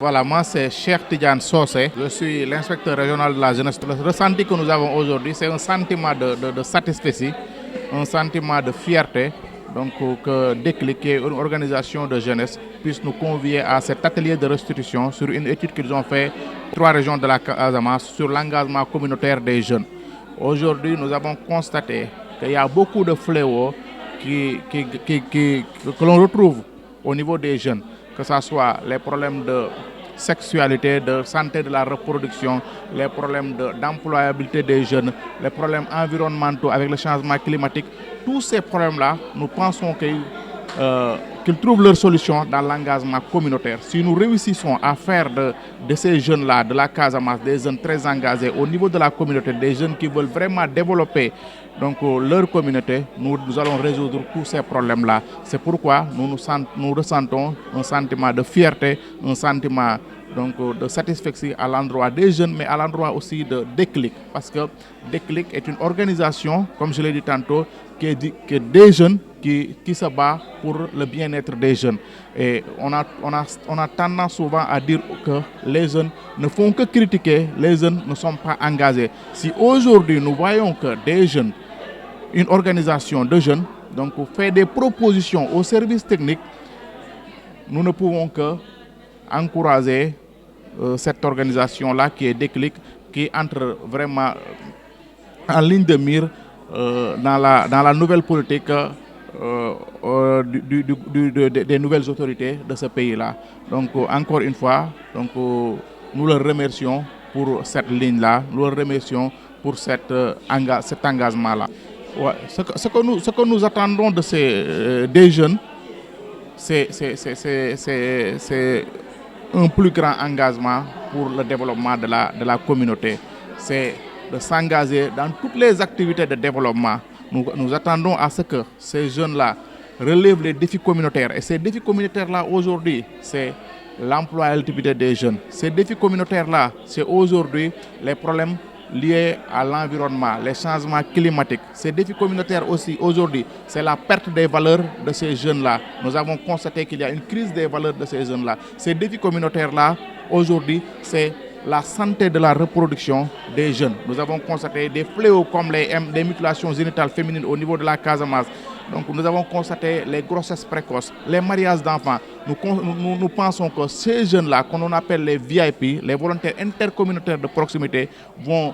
Voilà, moi c'est Cheikh Tidiane Socé, je suis l'inspecteur régional de la jeunesse. Le ressenti que nous avons aujourd'hui, c'est un sentiment de satisfaction, un sentiment de fierté, donc que Déclic, qui est une organisation de jeunesse, puisse nous convier à cet atelier de restitution sur une étude qu'ils ont fait dans 3 régions de la Casamance sur l'engagement communautaire des jeunes. Aujourd'hui, nous avons constaté qu'il y a beaucoup de fléaux que l'on retrouve au niveau des jeunes, que ce soit les problèmes de sexualité, de santé de la reproduction, les problèmes d'employabilité des jeunes, les problèmes environnementaux avec le changement climatique. Tous ces problèmes-là, nous pensons qu'ils trouvent leur solution dans l'engagement communautaire. Si nous réussissons à faire de ces jeunes-là, de la Casamance, des jeunes très engagés au niveau de la communauté, des jeunes qui veulent vraiment développer leur communauté, nous allons résoudre tous ces problèmes-là. C'est pourquoi nous ressentons un sentiment de fierté, un sentiment de satisfaction à l'endroit des jeunes, mais à l'endroit aussi de Déclic. Parce que Déclic est une organisation, comme je l'ai dit tantôt, qui est des jeunes qui se bat pour le bien-être des jeunes. Et on a tendance souvent à dire que les jeunes ne font que critiquer, les jeunes ne sont pas engagés. Si aujourd'hui nous voyons que des jeunes, une organisation de jeunes, donc fait des propositions aux services techniques, nous ne pouvons que encourager cette organisation-là qui est Déclic, qui entre vraiment en ligne de mire dans la nouvelle politique des nouvelles autorités de ce pays-là. Donc encore une fois, nous leur remercions pour cette ligne-là, nous leur remercions pour cet engagement-là. Ouais, ce que nous attendons de des jeunes, c'est un plus grand engagement pour le développement de la communauté. C'est de s'engager dans toutes les activités de développement. Nous attendons à ce que ces jeunes-là relèvent les défis communautaires. Et ces défis communautaires-là, aujourd'hui, c'est l'employabilité des jeunes. Ces défis communautaires-là, c'est aujourd'hui les problèmes liés à l'environnement, les changements climatiques. Ces défis communautaires aussi, aujourd'hui, c'est la perte des valeurs de ces jeunes-là. Nous avons constaté qu'il y a une crise des valeurs de ces jeunes-là. Ces défis communautaires-là, aujourd'hui, c'est la santé de la reproduction des jeunes. Nous avons constaté des fléaux comme les mutilations génitales féminines au niveau de la Casamance. Donc nous avons constaté les grossesses précoces, les mariages d'enfants. Nous pensons que ces jeunes-là, qu'on appelle les VIP, les volontaires intercommunautaires de proximité, vont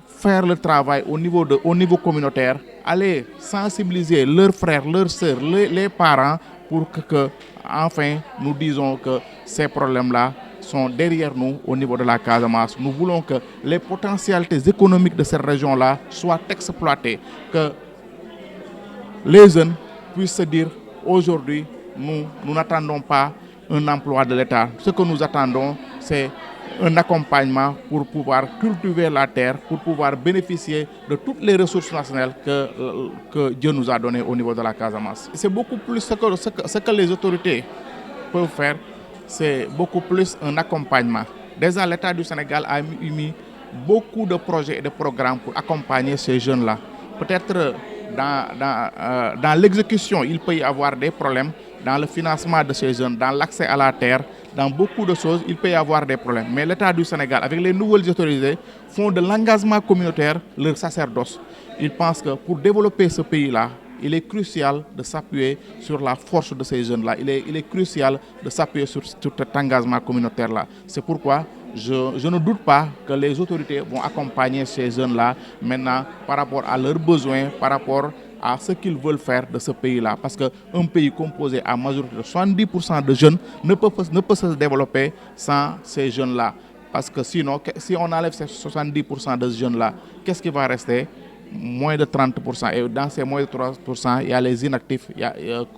faire le travail au niveau communautaire, aller sensibiliser leurs frères, leurs sœurs, les parents pour que enfin, nous disons que ces problèmes-là sont derrière nous au niveau de la Casamance. Nous voulons que les potentialités économiques de cette région-là soient exploitées, que les jeunes puissent se dire aujourd'hui, nous n'attendons pas un emploi de l'État. Ce que nous attendons, c'est un accompagnement pour pouvoir cultiver la terre, pour pouvoir bénéficier de toutes les ressources nationales que Dieu nous a données au niveau de la Casamance. C'est beaucoup plus ce que les autorités peuvent faire, c'est beaucoup plus un accompagnement. Déjà, l'État du Sénégal a mis beaucoup de projets et de programmes pour accompagner ces jeunes-là. Peut-être dans l'exécution, il peut y avoir des problèmes, dans le financement de ces jeunes, dans l'accès à la terre, dans beaucoup de choses, il peut y avoir des problèmes. Mais l'État du Sénégal, avec les nouvelles autorités, font de l'engagement communautaire leur sacerdoce. Ils pensent que pour développer ce pays-là, il est crucial de s'appuyer sur la force de ces jeunes-là. Il est crucial de s'appuyer sur cet engagement communautaire-là. C'est pourquoi je ne doute pas que les autorités vont accompagner ces jeunes-là maintenant par rapport à leurs besoins, par rapport à ce qu'ils veulent faire de ce pays-là. Parce qu'un pays composé à majorité de 70% de jeunes ne peut se développer sans ces jeunes-là. Parce que sinon, si on enlève ces 70% de jeunes-là, qu'est-ce qui va rester? Moins de 30%. Et dans ces moins de 30%, il y a les inactifs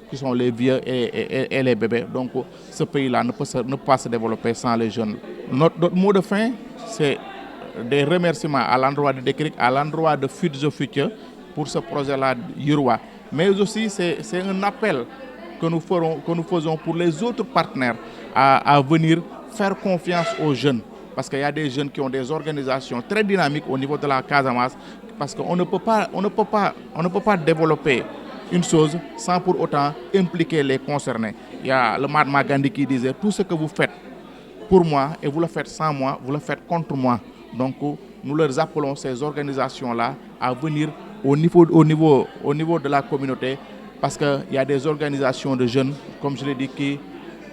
qui sont les vieux et les bébés. Donc ce pays-là ne peut pas se développer sans les jeunes. Notre mot de fin, c'est des remerciements à l'endroit de Déclic, à l'endroit de Future Future pour ce projet-là Yurwa. Mais aussi, c'est un appel que nous faisons pour les autres partenaires à venir faire confiance aux jeunes. Parce qu'il y a des jeunes qui ont des organisations très dynamiques au niveau de la Casamance. Parce qu'on ne peut pas développer une chose sans pour autant impliquer les concernés. Il y a le Mahatma Gandhi qui disait tout ce que vous faites pour moi et vous le faites sans moi, vous le faites contre moi. Donc nous leur appelons ces organisations-là à venir au niveau de la communauté parce qu'il y a des organisations de jeunes, comme je l'ai dit, qui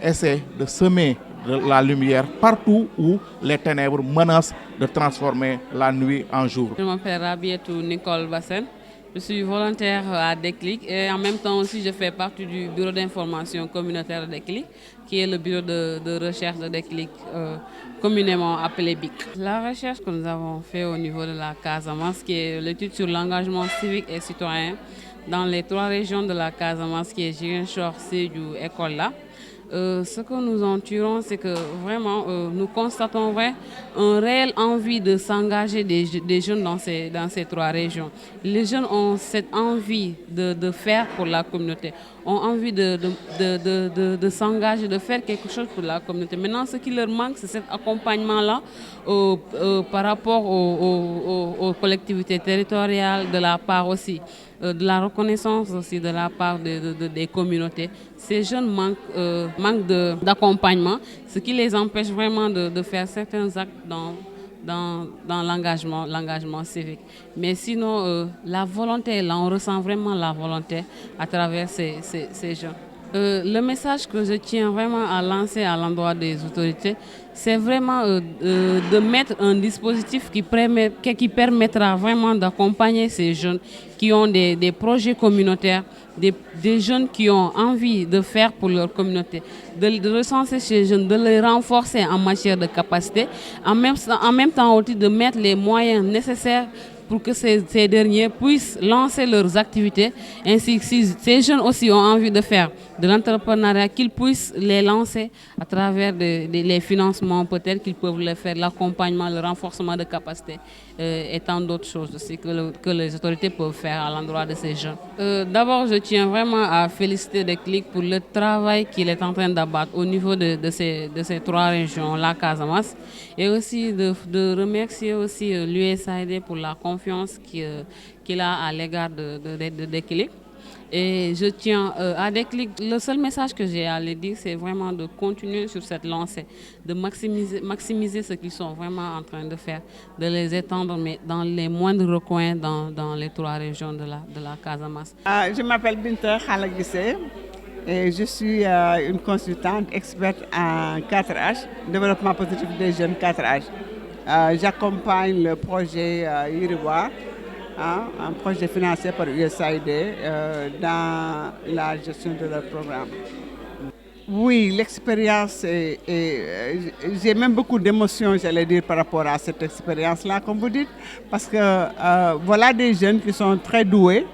essaient de semer de la lumière partout où les ténèbres menacent de transformer la nuit en jour. Je m'appelle Rabietou Nicole Bassen. Je suis volontaire à Déclic et en même temps aussi je fais partie du bureau d'information communautaire de Déclic, qui est le bureau de recherche de Déclic, communément appelé BIC. La recherche que nous avons faite au niveau de la Casamance, qui est l'étude sur l'engagement civique et citoyen dans les 3 régions de la Casamance, qui est Ziguinchor, Sédhiou et Kolda. Ce que nous en tirons, c'est que vraiment nous constatons une réelle envie de s'engager des jeunes dans ces 3 régions. Les jeunes ont cette envie de faire pour la communauté, ont envie de s'engager, de faire quelque chose pour la communauté. Maintenant, ce qui leur manque, c'est cet accompagnement-là par rapport aux collectivités territoriales, de la part aussi de la reconnaissance aussi de la part des communautés. Ces jeunes manquent d'accompagnement, ce qui les empêche vraiment de faire certains actes dans l'engagement civique. Mais sinon, la volonté, là, on ressent vraiment la volonté à travers ces jeunes. Le message que je tiens vraiment à lancer à l'endroit des autorités, c'est vraiment de mettre un dispositif qui permettra vraiment d'accompagner ces jeunes qui ont des projets communautaires, des jeunes qui ont envie de faire pour leur communauté, de recenser ces jeunes, de les renforcer en matière de capacité, en même temps aussi de mettre les moyens nécessaires pour que ces derniers puissent lancer leurs activités, ainsi que si ces jeunes aussi ont envie de faire de l'entrepreneuriat, qu'ils puissent les lancer à travers les financements, peut-être qu'ils peuvent le faire, l'accompagnement, le renforcement de capacités et tant d'autres choses aussi que les autorités peuvent faire à l'endroit de ces jeunes. D'abord, je tiens vraiment à féliciter Déclic pour le travail qu'il est en train d'abattre au niveau de ces 3 régions, la Casamance, et aussi de remercier aussi l'USAID pour la confiance qu'il a à l'égard de Déclic. Et je tiens à Déclic, le seul message que j'ai à leur dire, c'est vraiment de continuer sur cette lancée, de maximiser ce qu'ils sont vraiment en train de faire, de les étendre, mais dans les moindres recoins dans les 3 régions de la Casamance. Je m'appelle Binta Khalagissé et je suis une consultante experte en 4H, développement positif des jeunes 4H. J'accompagne le projet Yiriwa, un projet financé par USAID dans la gestion de leur programme. Oui, l'expérience, j'ai même beaucoup d'émotions, j'allais dire, par rapport à cette expérience-là, comme vous dites, parce que voilà des jeunes qui sont très doués,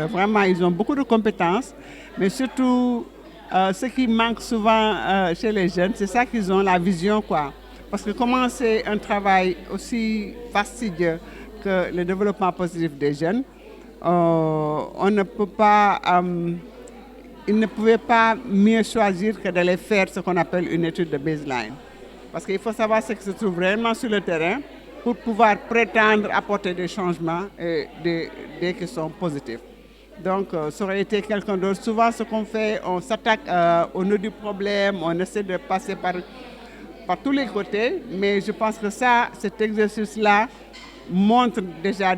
vraiment, ils ont beaucoup de compétences, mais surtout, ce qui manque souvent chez les jeunes, c'est ça qu'ils ont, la vision, quoi. Parce que commencer un travail aussi fastidieux que le développement positif des jeunes, on ne peut pas, ils ne pouvaient pas mieux choisir que d'aller faire ce qu'on appelle une étude de baseline. Parce qu'il faut savoir ce qui se trouve réellement sur le terrain pour pouvoir prétendre apporter des changements dès qu'ils sont positifs. Donc, ça aurait été quelqu'un d'autre. Souvent, ce qu'on fait, on s'attaque au nœud du problème, on essaie de passer par tous les côtés, mais je pense que cet exercice-là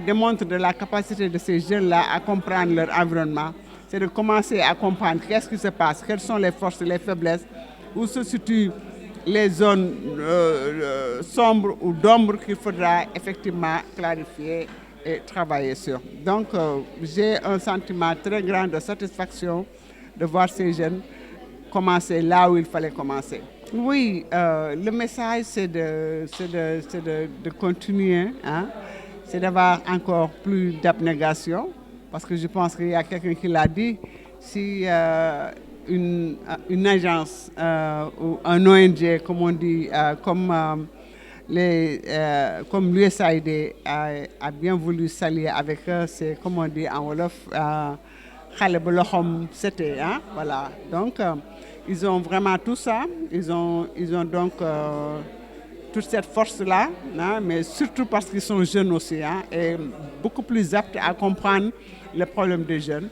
démontre de la capacité de ces jeunes-là à comprendre leur environnement. C'est de commencer à comprendre qu'est-ce qui se passe, quelles sont les forces, les faiblesses, où se situent les zones sombres ou d'ombre qu'il faudra effectivement clarifier et travailler sur. Donc, j'ai un sentiment très grand de satisfaction de voir ces jeunes commencer là où il fallait commencer. Oui, le message, c'est de continuer, c'est d'avoir encore plus d'abnégation, parce que je pense qu'il y a quelqu'un qui l'a dit, si une agence ou un ONG, comme on dit, comme l'USAID a bien voulu s'allier avec eux, c'est comme on dit en Wolof, c'était, voilà. Donc, ils ont vraiment tout ça, ils ont donc toute cette force-là, mais surtout parce qu'ils sont jeunes aussi, et beaucoup plus aptes à comprendre les problèmes des jeunes.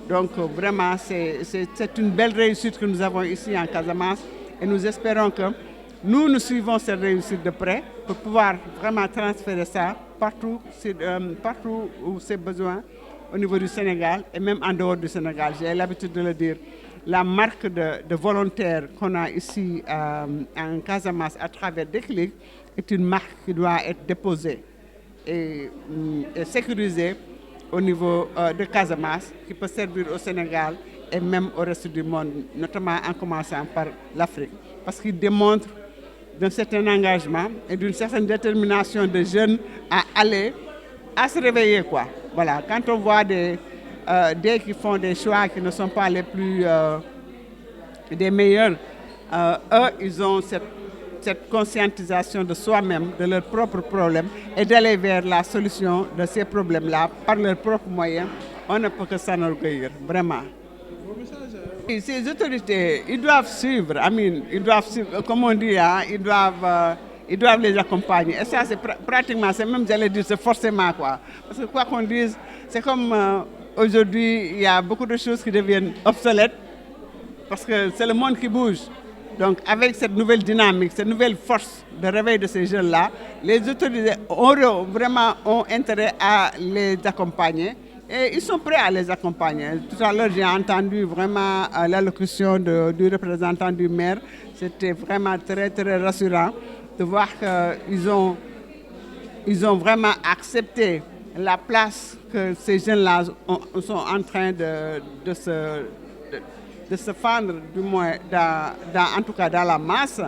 Donc vraiment, c'est une belle réussite que nous avons ici en Casamance et nous espérons que Nous suivons cette réussite de près pour pouvoir vraiment transférer ça partout où c'est besoin au niveau du Sénégal et même en dehors du Sénégal. J'ai l'habitude de le dire. La marque de volontaires qu'on a ici en Casamance à travers Déclic est une marque qui doit être déposée et sécurisée au niveau de Casamance, qui peut servir au Sénégal et même au reste du monde, notamment en commençant par l'Afrique. Parce qu'il démontre d'un certain engagement et d'une certaine détermination de jeunes à se réveiller, quoi. Voilà, quand on voit des qui font des choix qui ne sont pas les plus des meilleurs, eux, ils ont cette conscientisation de soi-même, de leurs propres problèmes et d'aller vers la solution de ces problèmes-là par leurs propres moyens. On ne peut que s'enorgueillir, vraiment. Et ces autorités, ils doivent suivre, ils doivent suivre, comme on dit, hein, ils doivent les accompagner. Et ça, c'est pratiquement, c'est même, j'allais dire, c'est forcément quoi. Parce que quoi qu'on dise, c'est comme aujourd'hui, il y a beaucoup de choses qui deviennent obsolètes, parce que c'est le monde qui bouge. Donc, avec cette nouvelle dynamique, cette nouvelle force de réveil de ces jeunes-là, les autorités ont intérêt à les accompagner. Et ils sont prêts à les accompagner. Tout à l'heure, j'ai entendu vraiment l'allocution du représentant du maire. C'était vraiment très, très rassurant de voir qu'ils ont vraiment accepté la place que ces jeunes-là sont en train de se fendre, du moins, en tout cas dans la masse.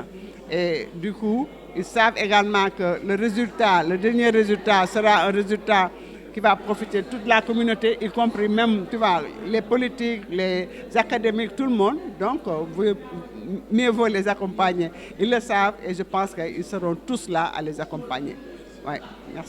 Et du coup, ils savent également que le dernier résultat sera un résultat qui va profiter toute la communauté, y compris même, tu vois, les politiques, les académiques, tout le monde. Donc, mieux vaut les accompagner. Ils le savent et je pense qu'ils seront tous là à les accompagner. Ouais, merci.